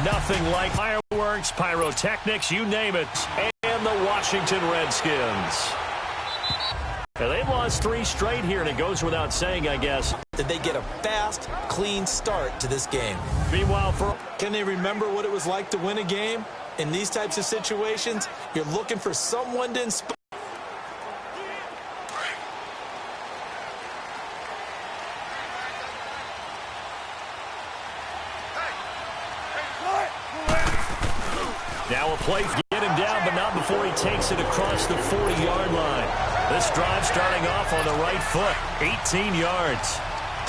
nothing like fireworks, pyrotechnics, you name it. And the Washington Redskins. And they've lost 3 straight here, and it goes without saying, I guess. Did they get a fast, clean start to this game? Meanwhile, can they remember what it was like to win a game? In these types of situations, you're looking for someone to inspire. Now a play to get him down, but not before he takes it across the 40-yard line. This drive starting off on the right foot, 18 yards.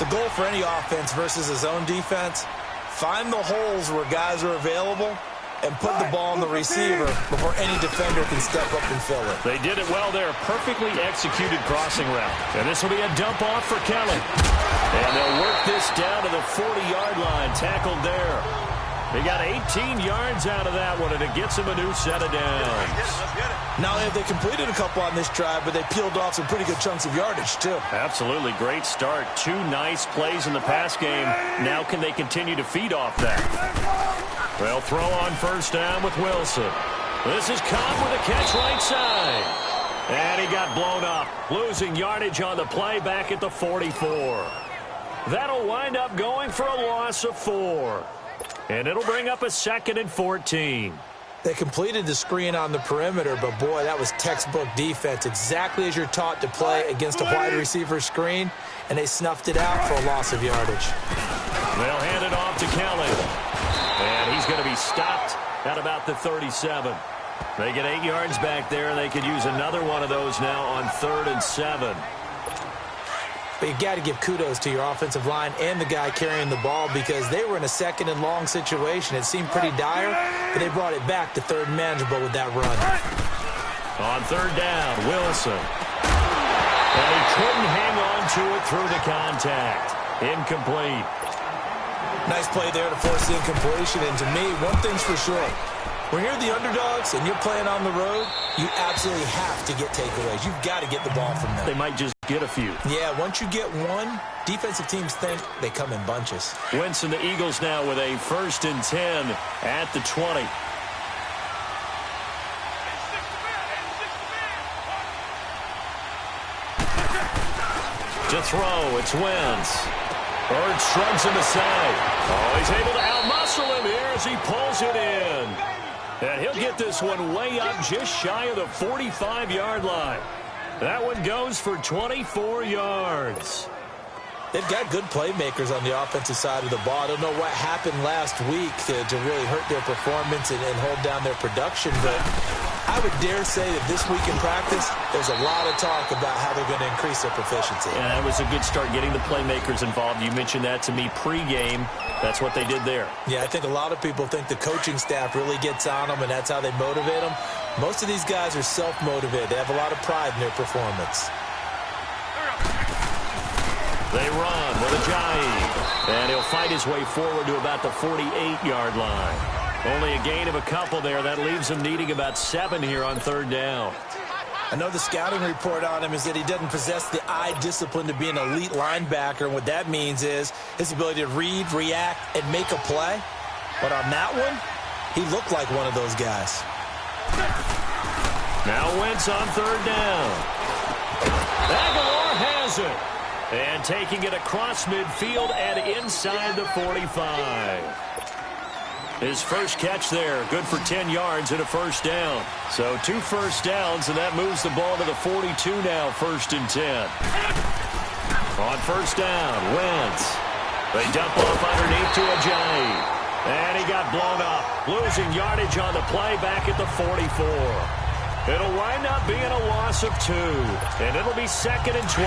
The goal for any offense versus a zone defense, find the holes where guys are available and put the ball on the receiver before any defender can step up and fill it. They did it well there. Perfectly executed crossing route. And this will be a dump off for Kelly. And they'll work this down to the 40-yard line. Tackled there. They got 18 yards out of that one, and it gets them a new set of downs. Not only have they completed a couple on this drive, but they peeled off some pretty good chunks of yardage, too. Absolutely. Great start. 2 nice plays in the pass game. Now can they continue to feed off that? They'll throw on first down with Wilson. This is Cobb with a catch right side. And he got blown up, losing yardage on the play back at the 44. That'll wind up going for a loss of 4. And it'll bring up a 2nd and 14. They completed the screen on the perimeter, but boy, that was textbook defense. Exactly as you're taught to play against a wide receiver screen, and they snuffed it out for a loss of yardage. They'll hand it off to Kelly. And he's going to be stopped at about the 37. They get 8 yards back there, and they could use another one of those now on 3rd and 7. But you've got to give kudos to your offensive line and the guy carrying the ball because they were in a 2nd and long situation. It seemed pretty dire, but they brought it back to 3rd and manageable with that run. On 3rd down, Wilson. And he couldn't hang on to it through the contact. Incomplete. Nice play there to force the incompletion. And to me, one thing's for sure. When you're the underdogs and you're playing on the road, you absolutely have to get takeaways. You've got to get the ball from them. They might just get a few. Yeah, once you get one, defensive teams think they come in bunches. Wentz and the Eagles now with a 1st and 10 at the 20. To throw, it's Wentz. Bird shrugs him aside. Oh, he's able to outmuscle him here as he pulls it in. And he'll get this one way up just shy of the 45-yard line. That one goes for 24 yards. They've got good playmakers on the offensive side of the ball. I don't know what happened last week to really hurt their performance and hold down their production, but I would dare say that this week in practice, there's a lot of talk about how they're going to increase their proficiency. Yeah, that was a good start getting the playmakers involved. You mentioned that to me pregame. That's what they did there. Yeah, I think a lot of people think the coaching staff really gets on them, and that's how they motivate them. Most of these guys are self-motivated. They have a lot of pride in their performance. They run with Ajayi, and he'll fight his way forward to about the 48-yard line. Only a gain of a couple there. That leaves him needing about 7 here on 3rd down. I know the scouting report on him is that he doesn't possess the eye discipline to be an elite linebacker, and what that means is his ability to read, react, and make a play. But on that one, he looked like one of those guys. Now Wentz on 3rd down. Aguilar has it. And taking it across midfield and inside the 45. His first catch there, good for 10 yards and a 1st down. So 2 first downs, and that moves the ball to the 42 now, 1st and 10. On 1st down, Wentz. They dump off underneath to Ajayi. And he got blown up, losing yardage on the play back at the 44. It'll wind up being a loss of 2, and it'll be 2nd and 12.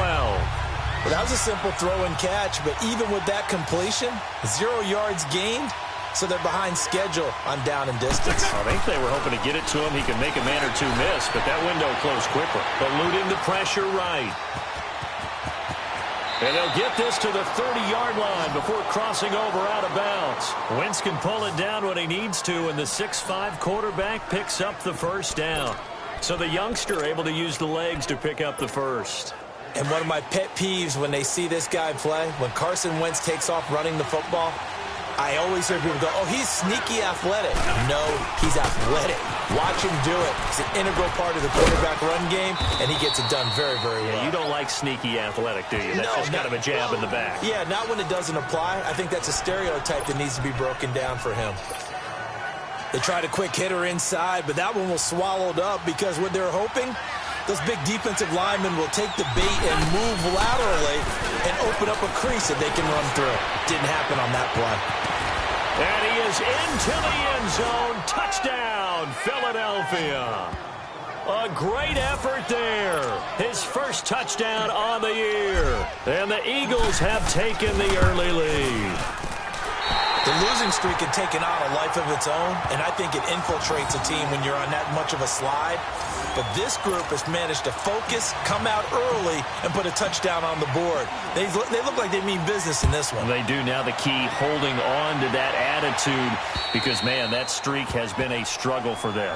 Well, that was a simple throw and catch, but even with that completion, 0 yards gained, so they're behind schedule on down and distance. I think they were hoping to get it to him. He could make a man or 2 miss, but that window closed quickly. Eluding the pressure right. And they'll get this to the 30-yard line before crossing over out of bounds. Wentz can pull it down when he needs to, and the 6'5" quarterback picks up the 1st down. So the youngster able to use the legs to pick up the 1st. And one of my pet peeves when they see this guy play, when Carson Wentz takes off running the football, I always hear people go, oh, he's sneaky athletic. No, he's athletic. Watch him do it. It's an integral part of the quarterback run game, and he gets it done very, very well. Yeah, you don't like sneaky athletic, do you? That's just kind of a jab in the back. Yeah, not when it doesn't apply. I think that's a stereotype that needs to be broken down for him. They tried a quick hitter inside, but that one was swallowed up because what they're hoping, those big defensive linemen will take the bait and move laterally and open up a crease that they can run through. Didn't happen on that play. And he is into the end zone. Touchdown, Philadelphia. A great effort there. His first touchdown on the year. And the Eagles have taken the early lead. The losing streak had taken on a life of its own, and I think it infiltrates a team when you're on that much of a slide. But this group has managed to focus, come out early, and put a touchdown on the board. They look like they mean business in this one. They do. Now the key, holding on to that attitude, because, man, that streak has been a struggle for them.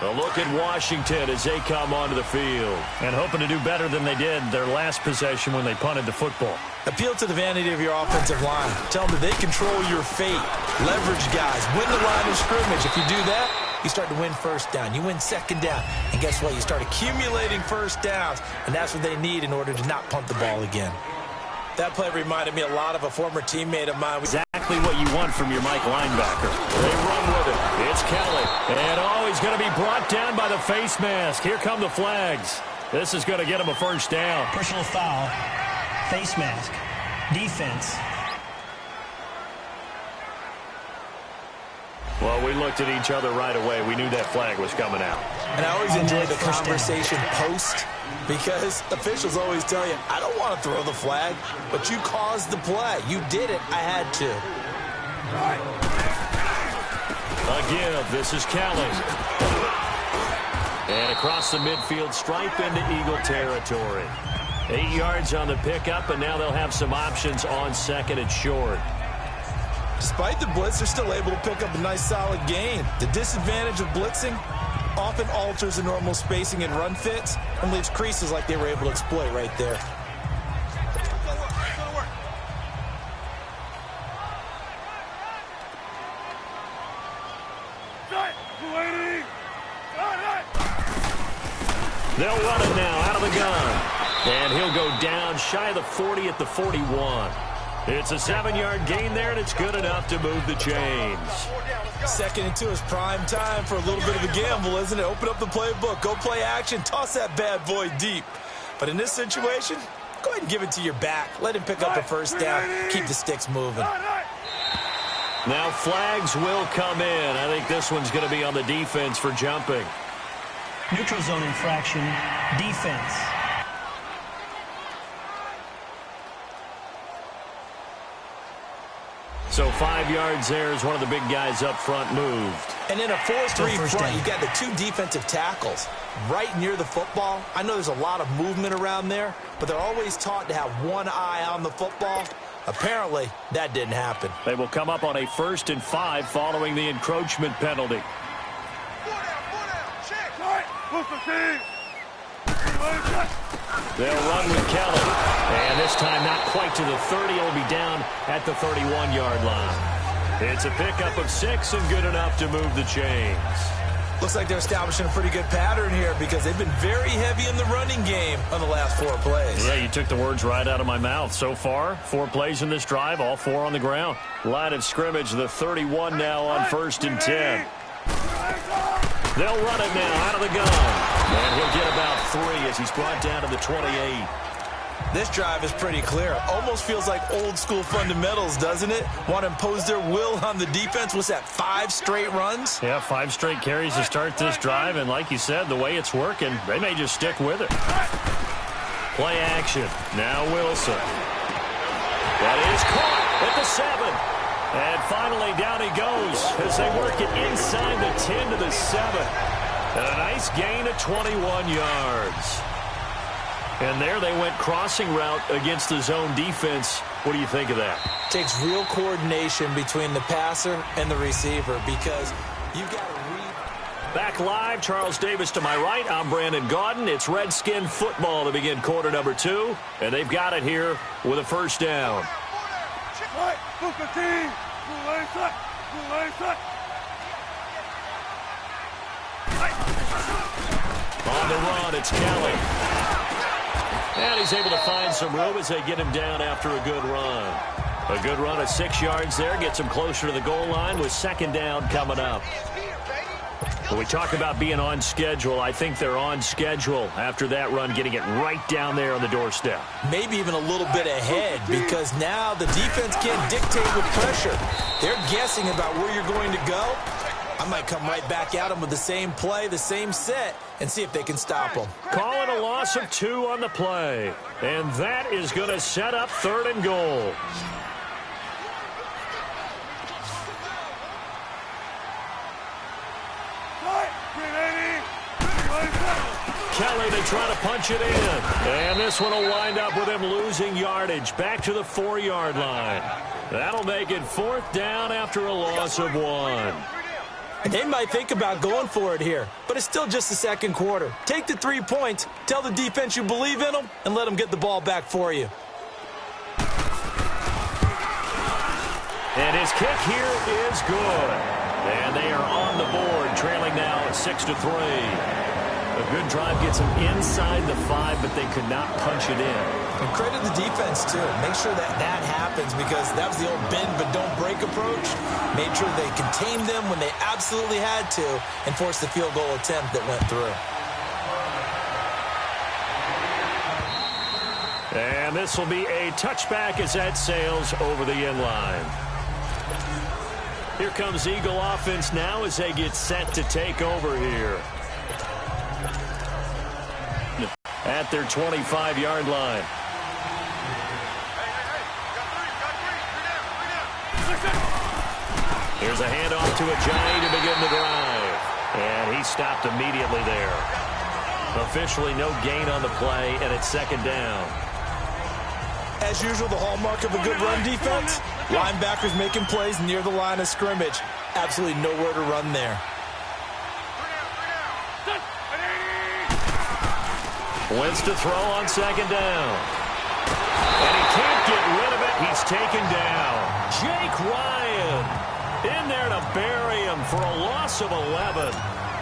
A look at Washington as they come onto the field. And hoping to do better than they did their last possession when they punted the football. Appeal to the vanity of your offensive line. Tell them that they control your fate. Leverage guys. Win the line of scrimmage. If you do that, you start to win first down. You win second down. And guess what? You start accumulating first downs. And that's what they need in order to not punt the ball again. That play reminded me a lot of a former teammate of mine. Exactly what you want from your Mike linebacker. They run with it. It's Kelly. And he's going to be brought down by the face mask. Here come the flags. This is going to get him a first down. Personal foul. Face mask. Defense. Well, we looked at each other right away. We knew that flag was coming out. And I always enjoy the conversation post, because officials always tell you, I don't want to throw the flag, but you caused the play. You did it. I had to. Again, this is Kelly. And across the midfield stripe into Eagle territory. 8 yards on the pickup, and now they'll have some options on second and short. Despite the blitz, they're still able to pick up a nice solid gain. The disadvantage of blitzing often alters the normal spacing and run fits and leaves creases like they were able to exploit right there. They'll run it now out of the gun. And he'll go down shy of the 40 at the 41. It's a 7-yard gain there, and it's good enough to move the chains. 2nd and 2 is prime time for a little bit of a gamble, isn't it? Open up the playbook, go play action, toss that bad boy deep. But in this situation, go ahead and give it to your back. Let him pick up a first down, keep the sticks moving. Now flags will come in. I think this one's going to be on the defense for jumping. Neutral zone infraction, defense. So 5 yards there as one of the big guys up front moved. And in a 4-3 front, you got the 2 defensive tackles right near the football. I know there's a lot of movement around there, but they're always taught to have one eye on the football. Apparently, that didn't happen. They will come up on a 1st and 5 following the encroachment penalty. They'll run with Kelly. And this time not quite to the 30. He'll be down at the 31-yard line. It's a pickup of 6 and good enough to move the chains. Looks like they're establishing a pretty good pattern here because they've been very heavy in the running game on the last 4 plays. Yeah, you took the words right out of my mouth. So far, 4 plays in this drive, all 4 on the ground. Line of scrimmage, the 31 now on 1st and 10. They'll run it now out of the gun. And he'll get about 3 as he's brought down to the 28. This drive is pretty clear. Almost feels like old school fundamentals, doesn't it? Want to impose their will on the defense. What's that, 5 straight runs? Yeah, 5 straight carries to start this drive. And like you said, the way it's working, they may just stick with it. Play action. Now Wilson. That is caught at the 7. And finally, down he goes as they work it inside the 10 to the 7. And a nice gain of 21 yards. And there they went crossing route against the zone defense. What do you think of that? Takes real coordination between the passer and the receiver because you've got to read. Back live, Charles Davis to my right. I'm Brandon Gaudin. It's Redskin football to begin quarter number 2, and they've got it here with a first down. On the run, it's Kelly. And he's able to find some room as they get him down after a good run. A good run at 6 yards there gets him closer to the goal line with second down coming up. When we talk about being on schedule, I think they're on schedule after that run, getting it right down there on the doorstep. Maybe even a little bit ahead, because now the defense can't dictate with pressure. They're guessing about where you're going to go. I might come right back at them with the same play, the same set, and see if they can stop them. Call it a loss of 2 on the play. And that is going to set up 3rd and goal. Kelly to try to punch it in. And this one will wind up with him losing yardage back to the 4-yard line. That'll make it 4th down after a loss of 1. They might think about going for it here, but it's still just the second quarter. Take the 3 points, tell the defense you believe in them, and let them get the ball back for you. And his kick here is good. And they are on the board, trailing now at 6-3. A good drive gets them inside the 5, but they could not punch it in. And credit the defense, too. Make sure that that happens, because that was the old bend but don't break approach. Made sure they contained them when they absolutely had to and forced the field goal attempt that went through. And this will be a touchback as that sails over the end line. Here comes Eagle offense now as they get set to take over here. At their 25-yard line. Here's a handoff to Ajayi to begin the drive. And he stopped immediately there. Officially no gain on the play, and it's second down. As usual, the hallmark of a good run defense, linebackers making plays near the line of scrimmage. Absolutely nowhere to run there. Wentz to throw on second down. And he can't get rid of it. He's taken down. Jake Ryan in there to bury him for a loss of 11.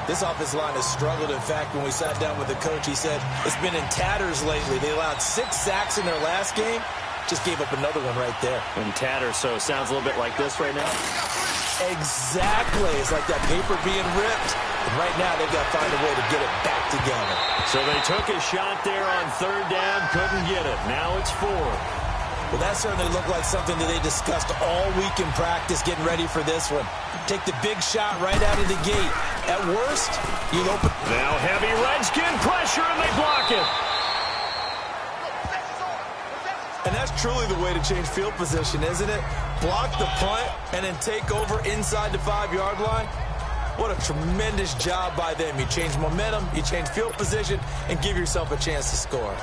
This offensive line has struggled. In fact, when we sat down with the coach, he said it's been in tatters lately. They allowed 6 sacks in their last game. Just gave up another one right there. In tatters, so it sounds a little bit like this right now? Exactly. It's like that paper being ripped. And right now, they've got to find a way to get it back together. So they took a shot there on 3rd down, couldn't get it. Now it's 4th. Well, that certainly looked like something that they discussed all week in practice, getting ready for this one. Take the big shot right out of the gate. At worst, you open. Now heavy Redskin pressure, and they block it. And that's truly the way to change field position, isn't it? Block the punt and then take over inside the 5-yard line. What a tremendous job by them. You change momentum, you change field position, and give yourself a chance to score.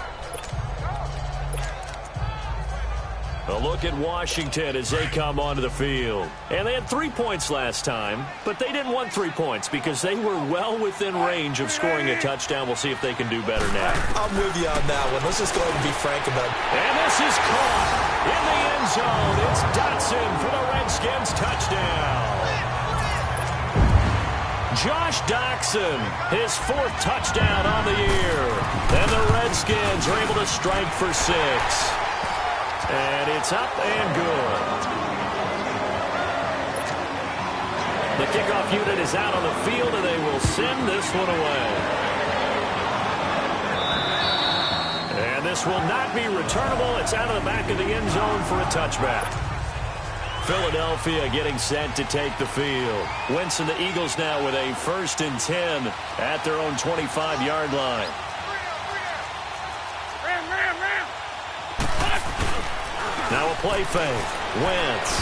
A look at Washington as they come onto the field. And they had 3 points last time, but they didn't want 3 points because they were well within range of scoring a touchdown. We'll see if they can do better now. I'm with you on that one. Let's just go ahead and be frank about it. And this is caught in the end zone. It's Dotson for the Redskins touchdown. Josh Doctson, his 4th touchdown on the year. And the Redskins are able to strike for 6. And it's up and good. The kickoff unit is out on the field, and they will send this one away. And this will not be returnable. It's out of the back of the end zone for a touchback. Philadelphia getting set to take the field. Wentz and the Eagles now with a 1st and 10 at their own 25-yard line. Now a play fake. Wentz.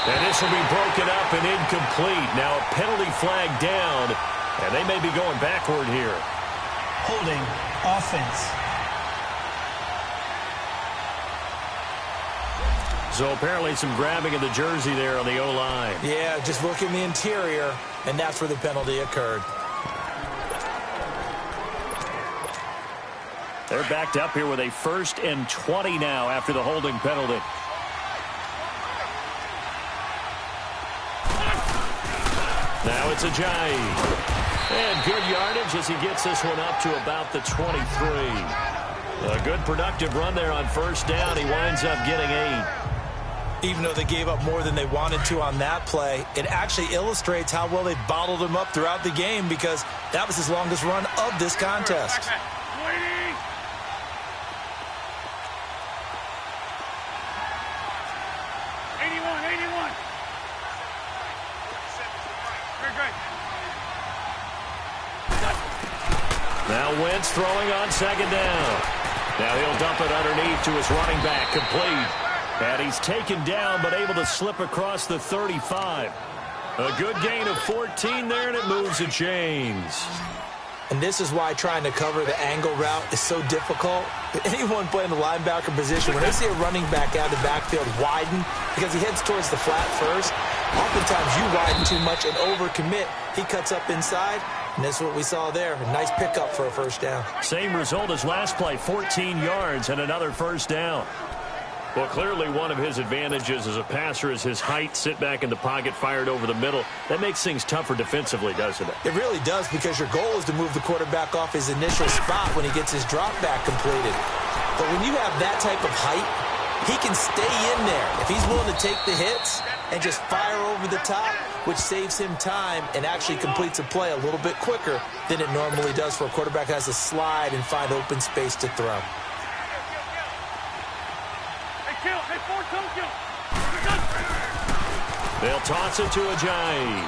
And this will be broken up and incomplete. Now a penalty flag down, and they may be going backward here. Holding offense. So apparently some grabbing of the jersey there on the O-line. Yeah, just look in the interior. and that's where the penalty occurred. They're backed up here with a 1st and 20 now after the holding penalty. Now it's Ajayi. And good yardage as he gets this one up to about the 23. A good productive run there on 1st down. He winds up getting 8. Even though they gave up more than they wanted to on that play, it actually illustrates how well they bottled him up throughout the game because that was his longest run of this contest. Now Wentz throwing on 2nd down. Now he'll dump it underneath to his running back, complete. And he's taken down but able to slip across the 35. A good gain of 14 there, and it moves the chains. And this is why trying to cover the angle route is so difficult. Anyone playing the linebacker position, when they see a running back out of the backfield widen because he heads towards the flat first, oftentimes you widen too much and overcommit. He cuts up inside. And that's what we saw there. A nice pickup for a 1st down. Same result as last play, 14 yards and another 1st down. Well, clearly one of his advantages as a passer is his height, sit back in the pocket, fired over the middle. That makes things tougher defensively, doesn't it? It really does, because your goal is to move the quarterback off his initial spot when he gets his drop back completed. But when you have that type of height, he can stay in there. If he's willing to take the hits and just fire over the top, which saves him time and actually completes a play a little bit quicker than it normally does for a quarterback who has to slide and find open space to throw. They'll toss it to Ajayi.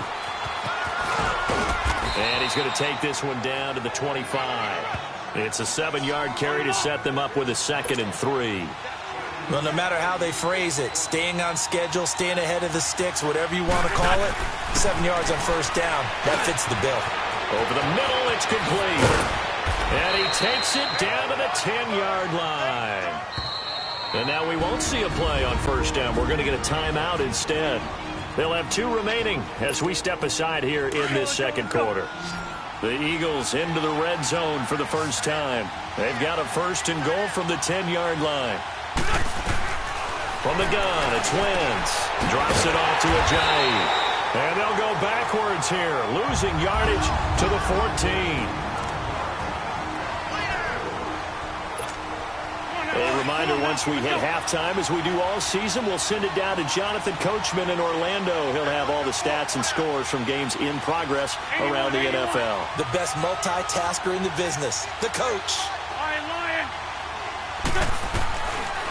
And he's going to take this one down to the 25. It's a 7-yard carry to set them up with a 2nd and 3. Well, no matter how they phrase it, staying on schedule, staying ahead of the sticks, whatever you want to call it, 7 yards on 1st down, that fits the bill. Over the middle, it's complete. And he takes it down to the 10-yard line. And now we won't see a play on 1st down. We're going to get a timeout instead. They'll have 2 remaining as we step aside here in this 2nd quarter. The Eagles into the red zone for the first time. They've got a 1st and goal from the 10-yard line. From the gun, it's Wentz. Drops it off to Ajayi. And they'll go backwards here, losing yardage to the 14. A reminder, once we hit halftime, as we do all season, we'll send it down to Jonathan Coachman in Orlando. He'll have all the stats and scores from games in progress around the NFL. The best multitasker in the business, the coach.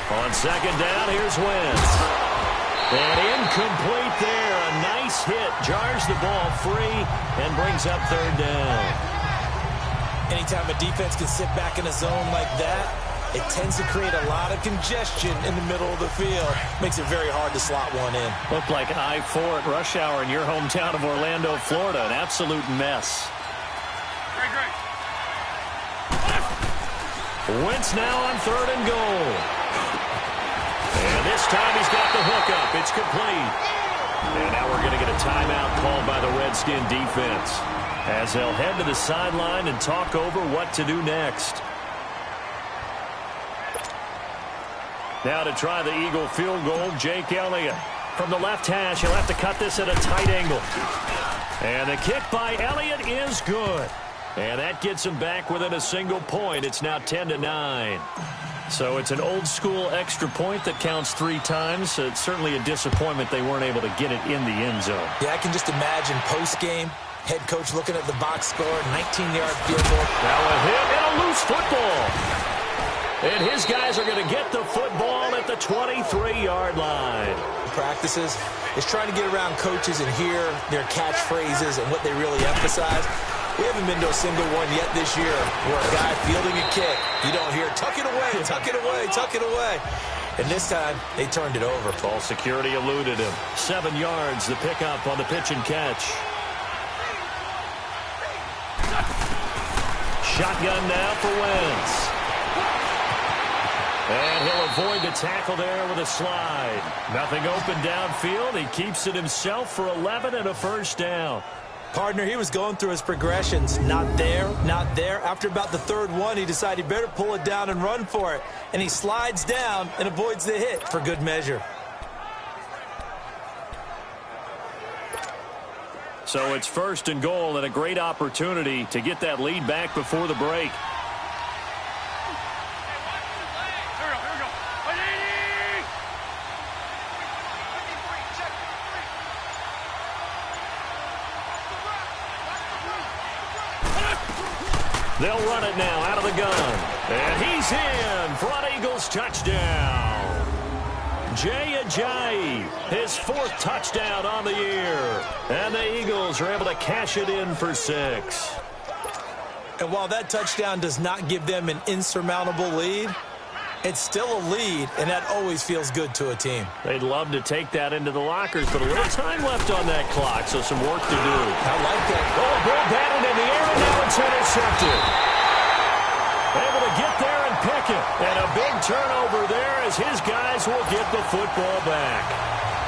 On 2nd down, here's Wentz. And incomplete there. A nice hit. Jars the ball free and brings up 3rd down. Anytime a defense can sit back in a zone like that, it tends to create a lot of congestion in the middle of the field. Makes it very hard to slot one in. Looked like I-4 at rush hour in your hometown of Orlando, Florida. An absolute mess. Wentz now on 3rd and goal. And this time he's got the hook up. It's complete. And now we're going to get a timeout called by the Redskin defense as they'll head to the sideline and talk over what to do next. Now to try the Eagle field goal, Jake Elliott. From the left hash, he'll have to cut this at a tight angle. And the kick by Elliott is good. And that gets him back within a single point. It's now 10-9. So it's an old-school extra point that counts 3 times. It's certainly a disappointment they weren't able to get it in the end zone. Yeah, I can just imagine post-game, head coach looking at the box score, 19-yard field goal. Now a hit and a loose football. And his guys are going to get the football at the 23-yard line. Practices is trying to get around coaches and hear their catchphrases and what they really emphasize. We haven't been to a single one yet this year where a guy fielding a kick, you don't hear, tuck it away, tuck it away, tuck it away. And this time, they turned it over. Ball security eluded him. 7 yards, the pickup on the pitch and catch. Shotgun now for Wentz. And he'll avoid the tackle there with a slide. Nothing open downfield. He keeps it himself for 11 and a first down. Partner, he was going through his progressions. Not there, not there. After about the third one, he decided he better pull it down and run for it. And he slides down and avoids the hit for good measure. So it's 1st and goal and a great opportunity to get that lead back before the break. They'll run it now out of the gun. And he's in for an Eagles touchdown. Jay Ajayi, his 4th touchdown on the year. And the Eagles are able to cash it in for 6. And while that touchdown does not give them an insurmountable lead, it's still a lead, and that always feels good to a team. They'd love to take that into the lockers, but a little time left on that clock, so some work to do. I like that. Oh, ball batted in the air, and now it's intercepted. Able to get there and pick it. And a big turnover there as his guys will get the football back.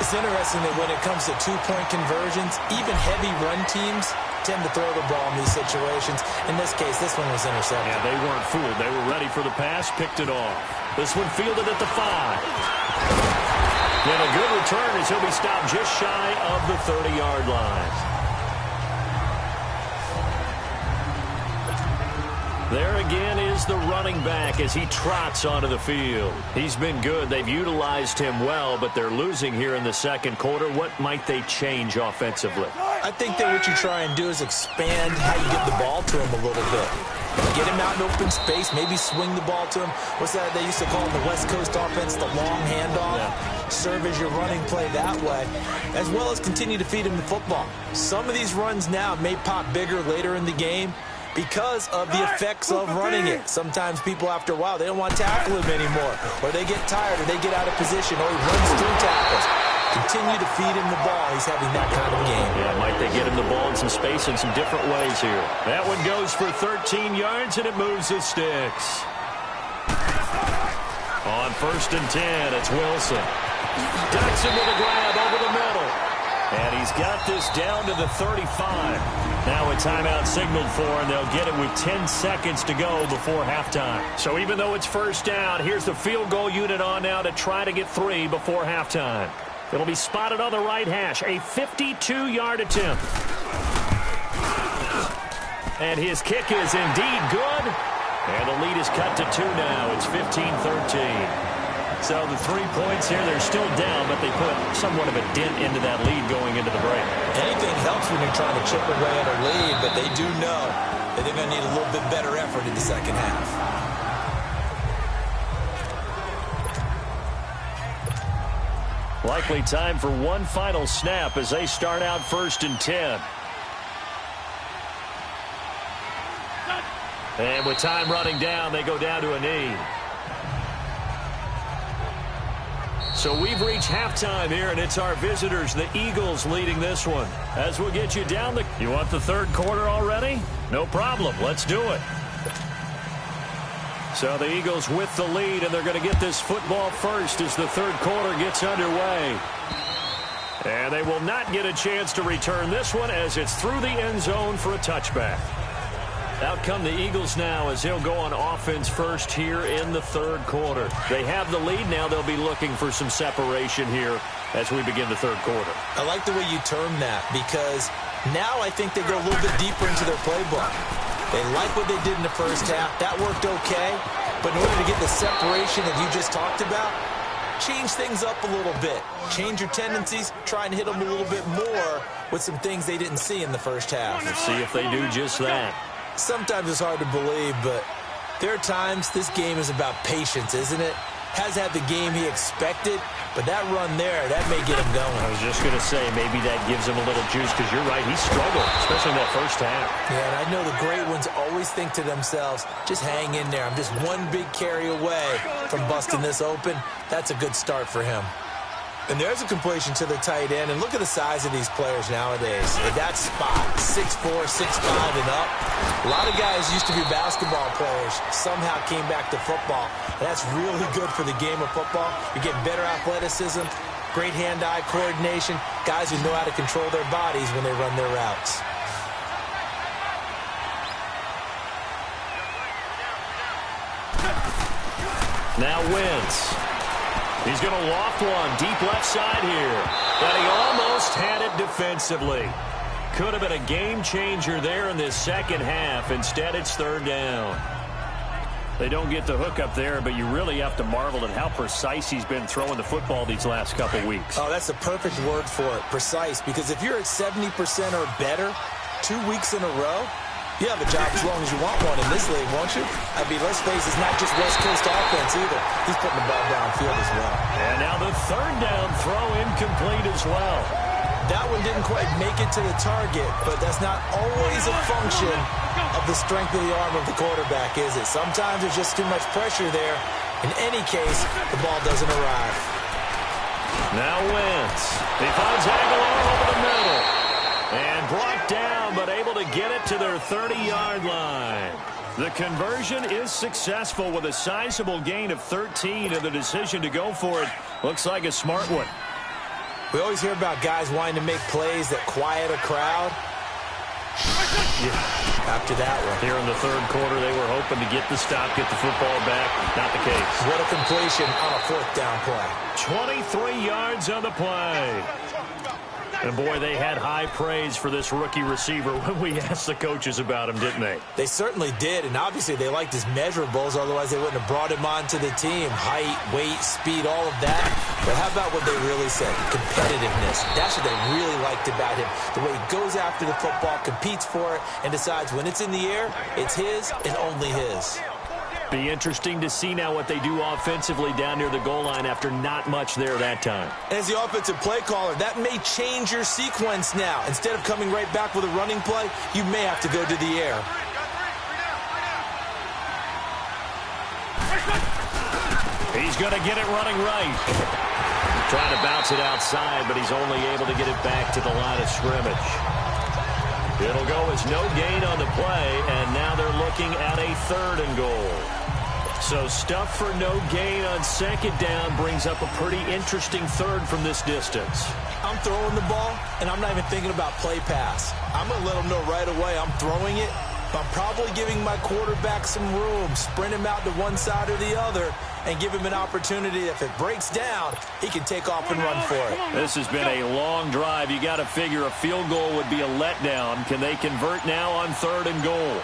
It's interesting that when it comes to two-point conversions, even heavy run teams tend to throw the ball in these situations. In this case, this one was intercepted. Yeah, they weren't fooled. They were ready for the pass, picked it off. This one fielded at the 5. And a good return as he'll be stopped just shy of the 30-yard line. There again is the running back as he trots onto the field. He's been good. They've utilized him well, but they're losing here in the second quarter. What might they change offensively? I think that what you try and do is expand how you get the ball to him a little bit. Get him out in open space, maybe swing the ball to him. What's that they used to call in the West Coast offense, the long handoff? Yeah. Serve as your running play that way, as well as continue to feed him the football. Some of these runs now may pop bigger later in the game because of the effects of running it. Sometimes people, after a while, they don't want to tackle him anymore, or they get tired, or they get out of position, or he runs through tackles. Continue to feed him the ball. He's having that kind of game. Yeah, might they get him the ball in some space in some different ways here. That one goes for 13 yards, and it moves the sticks. On 1st and 10, it's Wilson. Ducks him with a grab over the middle. And he's got this down to the 35. Now a timeout signaled for, and they'll get it with 10 seconds to go before halftime. So even though it's 1st down, here's the field goal unit on now to try to get 3 before halftime. It'll be spotted on the right hash. A 52-yard attempt. And his kick is indeed good. And the lead is cut to 2 now. It's 15-13. So the 3 points here, they're still down, but they put somewhat of a dent into that lead going into the break. Anything helps when you're trying to chip away at a lead, but they do know that they're going to need a little bit better effort in the second half. Likely time for one final snap as they start out 1st and 10. And with time running down, they go down to a knee. So we've reached halftime here, and it's our visitors, the Eagles, leading this one. As we'll get you down the... You want the third quarter already? No problem. Let's do it. So the Eagles with the lead, and they're going to get this football first as the third quarter gets underway. And they will not get a chance to return this one as it's through the end zone for a touchback. Out come the Eagles now as they'll go on offense first here in the third quarter. They have the lead now. They'll be looking for some separation here as we begin the third quarter. I like the way you term that because now I think they go a little bit deeper into their playbook. They like what they did in the first half. That worked okay. But in order to get the separation that you just talked about, change things up a little bit. Change your tendencies. Try and hit them a little bit more with some things they didn't see in the first half. Let's see if they do just that. Sometimes it's hard to believe, but there are times this game is about patience, isn't it? Has had the game he expected, but that run there, that may get him going. I was just going to say, maybe that gives him a little juice because you're right, he struggled, especially in that first half. Yeah, and I know the great ones always think to themselves, just hang in there. I'm just one big carry away from busting this open. That's a good start for him. And there's a completion to the tight end. And look at the size of these players nowadays. At that spot, 6'4", 6'5", and up. A lot of guys used to be basketball players, somehow came back to football. And that's really good for the game of football. You get better athleticism, great hand-eye coordination, guys who know how to control their bodies when they run their routes. Now Wentz. He's going to loft one deep left side here. And he almost had it defensively. Could have been a game changer there in this second half. Instead, it's third down. They don't get the hook up there, but you really have to marvel at how precise he's been throwing the football these last couple weeks. Oh, that's the perfect word for it, precise. Because if you're at 70% or better 2 weeks in a row, you have a job as long as you want one in this league, won't you? I mean, let's face it, it's not just West Coast offense either. He's putting the ball downfield as well. And now the third down throw incomplete as well. That one didn't quite make it to the target, but that's not always a function of the strength of the arm of the quarterback, is it? Sometimes there's just too much pressure there. In any case, the ball doesn't arrive. Now Wentz. He finds Aguilar over the middle. And brought down, but able to get it to their 30-yard line. The conversion is successful with a sizable gain of 13, and the decision to go for it looks like a smart one. We always hear about guys wanting to make plays that quiet a crowd. Yeah, after that one. Here in the third quarter, they were hoping to get the stop, get the football back. Not the case. What a completion on a fourth down play. 23 yards on the play. And, boy, they had high praise for this rookie receiver when we asked the coaches about him, didn't they? They certainly did, and obviously they liked his measurables, otherwise they wouldn't have brought him onto the team. Height, weight, speed, all of that. But how about what they really said? Competitiveness. That's what they really liked about him. The way he goes after the football, competes for it, and decides when it's in the air, it's his and only his. Be interesting to see now what they do offensively down near the goal line after not much there that time. As the offensive play caller, that may change your sequence now. Instead of coming right back with a running play, you may have to go to the air. He's going to get it running right. Trying to bounce it outside, but he's only able to get it back to the line of scrimmage. It'll go as no gain on the play, and now they're looking at a third and goal. So stuff for no gain on second down brings up a pretty interesting third from this distance. I'm throwing the ball, and I'm not even thinking about play pass. I'm going to let them know right away I'm throwing it, but I'm probably giving my quarterback some room, sprint him out to one side or the other, and give him an opportunity. If it breaks down, he can take off and run for it. This has been a long drive. You got to figure a field goal would be a letdown. Can they convert now on third and goal?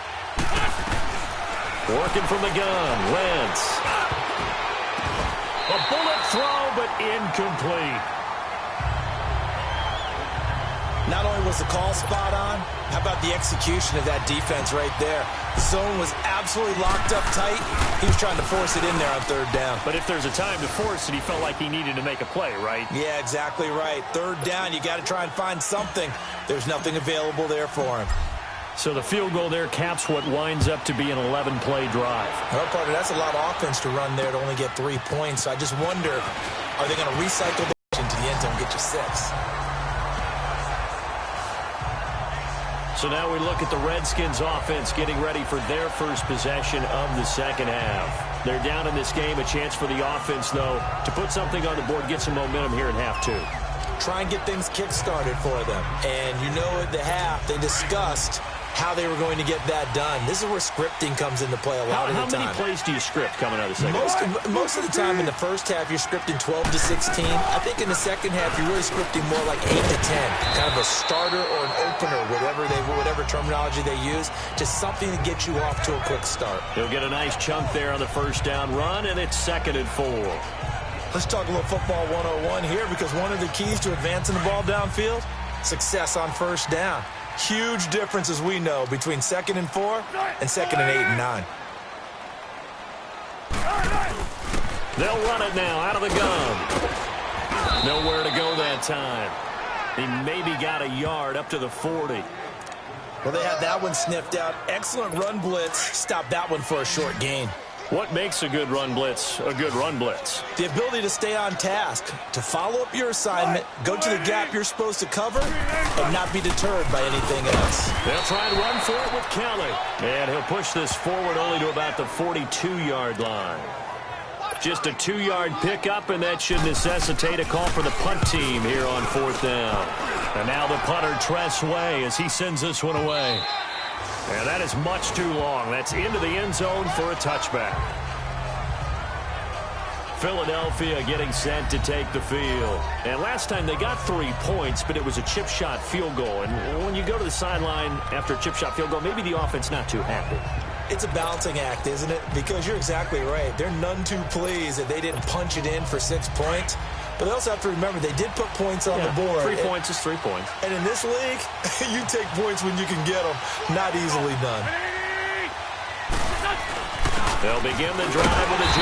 Working from the gun, Wentz. A bullet throw, but incomplete. Not only was the call spot on, how about the execution of that defense right there? The zone was absolutely locked up tight. He was trying to force it in there on third down. But if there's a time to force it, he felt like he needed to make a play, right? Yeah, exactly right. Third down, you got to try and find something. There's nothing available there for him. So the field goal there caps what winds up to be an 11-play drive. Well, Carter, that's a lot of offense to run there to only get 3 points. So I just wonder, are they going to recycle the into the end zone and get you 6? So now we look at the Redskins offense getting ready for their first possession of the second half. They're down in this game. A chance for the offense, though, to put something on the board, get some momentum here in half two. Try and get things kick-started for them. And you know at the half, they discussed how they were going to get that done. This is where scripting comes into play a lot of the time. How many plays do you script coming out of the second half? Most of the time in the first half, you're scripting 12 to 16. I think in the second half, you're really scripting more like 8 to 10. Kind of a starter or an opener, whatever terminology they use. Just something to get you off to a quick start. He'll get a nice chunk there on the first down run, and it's 2nd and 4. Let's talk a little football 101 here, because one of the keys to advancing the ball downfield, success on first down. Huge difference, as we know, between 2nd and 4 and 2nd and 8 and 9. They'll run it now out of the gun. Nowhere to go that time. He maybe got a yard up to the 40. Well, they had that one sniffed out. Excellent run blitz. Stopped that one for a short gain. What makes a good run blitz a good run blitz? The ability to stay on task, to follow up your assignment, go to the gap you're supposed to cover, and not be deterred by anything else. They'll try and run for it with Kelly. And he'll push this forward only to about the 42-yard line. Just a 2-yard pickup, and that should necessitate a call for the punt team here on 4th down. And now the punter, Tress Way, as he sends this one away. And that is much too long. That's into the end zone for a touchback. Philadelphia getting set to take the field. And last time they got 3 points, but it was a chip shot field goal. And when you go to the sideline after a chip shot field goal, maybe the offense not too happy. It's a balancing act, isn't it? Because you're exactly right. They're none too pleased that they didn't punch it in for 6 points. But they also have to remember they did put points on the board. 3 points is 3 points. And in this league, you take points when you can get them. Not easily done. They'll begin the drive with a J.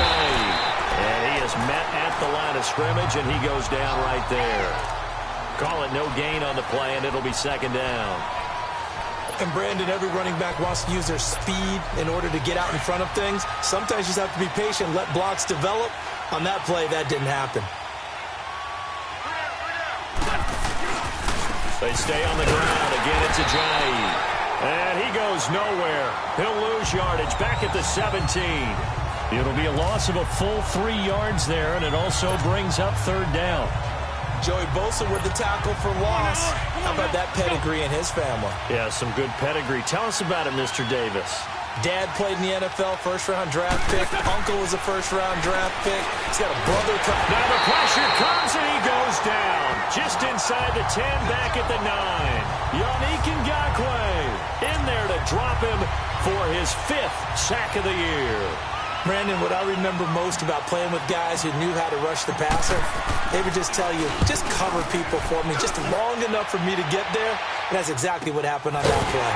And he is met at the line of scrimmage, and he goes down right there. Call it no gain on the play, and it'll be second down. And Brandon, every running back wants to use their speed in order to get out in front of things. Sometimes you just have to be patient, let blocks develop. On that play, that didn't happen. They stay on the ground. Again, it's a Ajayi. And he goes nowhere. He'll lose yardage back at the 17. It'll be a loss of a full 3 yards there, and it also brings up third down. Joey Bosa with the tackle for loss. How about that pedigree in his family? Yeah, some good pedigree. Tell us about it, Mr. Davis. Dad played in the NFL, first-round draft pick. Uncle was a first-round draft pick. He's got a brother. Now the pressure comes, and he goes down. Just inside the 10, back at the 9. Yannick Ngakoue in there to drop him for his 5th sack of the year. Brandon, what I remember most about playing with guys who knew how to rush the passer, they would just tell you, just cover people for me, just long enough for me to get there. And that's exactly what happened on that play.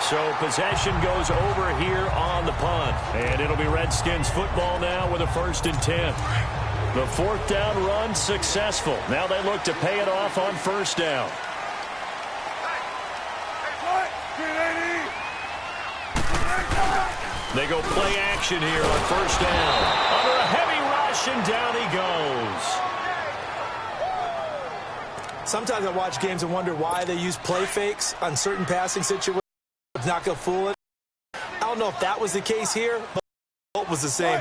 So possession goes over here on the punt. And it'll be Redskins football now with a 1st and 10. The 4th down run successful. Now they look to pay it off on 1st down. They go play action here on 1st down. Under a heavy rush, and down he goes. Sometimes I watch games and wonder why they use play fakes on certain passing situations. It's not going to fool it. I don't know if that was the case here, but it was the same.